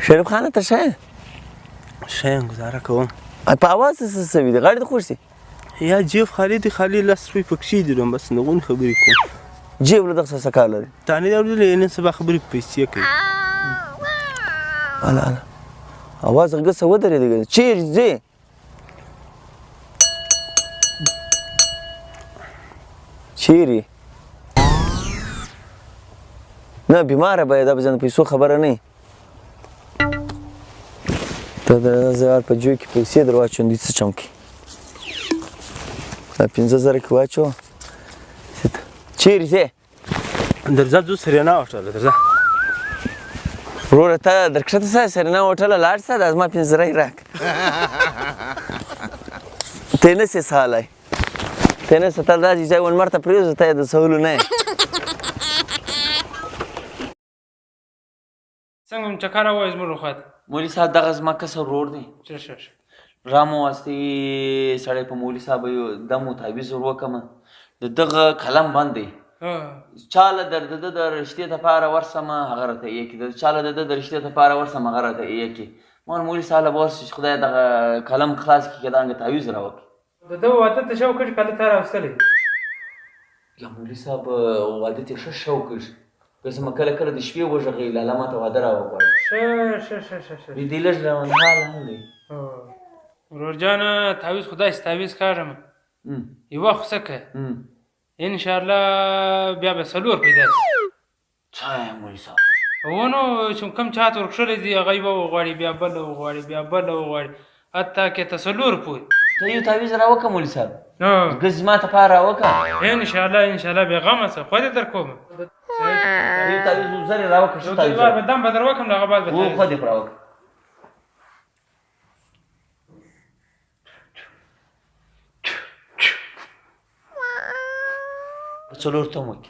شریف خانه ته ښه ښه یم ګزاره کوم په اواز څه سوي دي غاړې دې خوږ دي یا جیب خالي دي خالي 10 روپۍ پکښې دي نو بس نغونې خبرې کوم جیب له دغه څه کار لري تا نه دي اورېدلی نن سبا خبرې په پیسې کوي اله اله اواز غږ څه ودرېدی چیرې ځې چیرې نه بیماره باید دا به زه د پیسو خبره نه ته د 1000 په جیب کې پیسې در واچوم دوی څه چم کې دا 50,000 کې واچو چیرې ځې درځه ځو سرینا هوټل درځه وروره ته درکښته سه سرینا هوټله لاړ سه دا زما 50,000 یې راکړه ته یې نسې څښلی ته یې نسې ته داسې ځای ونمر ته پرېوځه ته یې د څښلو نه یې څنګه هم چکر ووایه زموږ خوا ته مولي صاحب دغه زما کسر ورور دی رامو واسطې سړی په مولي صاحب یو دم و تعویض ور وکړمه د دغه قلم بند دی چاله د ده د رشتې دپاره ورسمه هغه راته یې کړي چاله د ده د رشتې دپاره ورسمه هغه راته یې کړي ما مولي صاحب له به ورسې چې خدای دغه قلم خلاص کړي که دانګه تعویض را وکړي د ده واده ته شوق کړي کله تا راوستلی یا مولي صاحب واده ته یې ښه شوق کړي که زما کله کله د شپې وغږوي لاله ماته واده را وغواړي دې لږ روانحال هم دی ورور جانه تعویض خدای چې تعویض کاږم یوه خو څه که انشاءالله بیا به 4 پیدا شي څه یې مولي صاحب نو چې کوم چاته ورکښلی دي هغه یوه وغواړي بیا بله وغواړي بیا بله وغواړي حتی که ته 4 پورې ته یو تعویض را وکړه مولي صاحب ګز زما دپاره را وکړه انشاءالله بېغمه شه خو دې در کوم یو تعویض زر یې را وکړه ښه تعویض به دم به در وکړم د هغه بعد به خو دې را وکړه په 4 تمو کې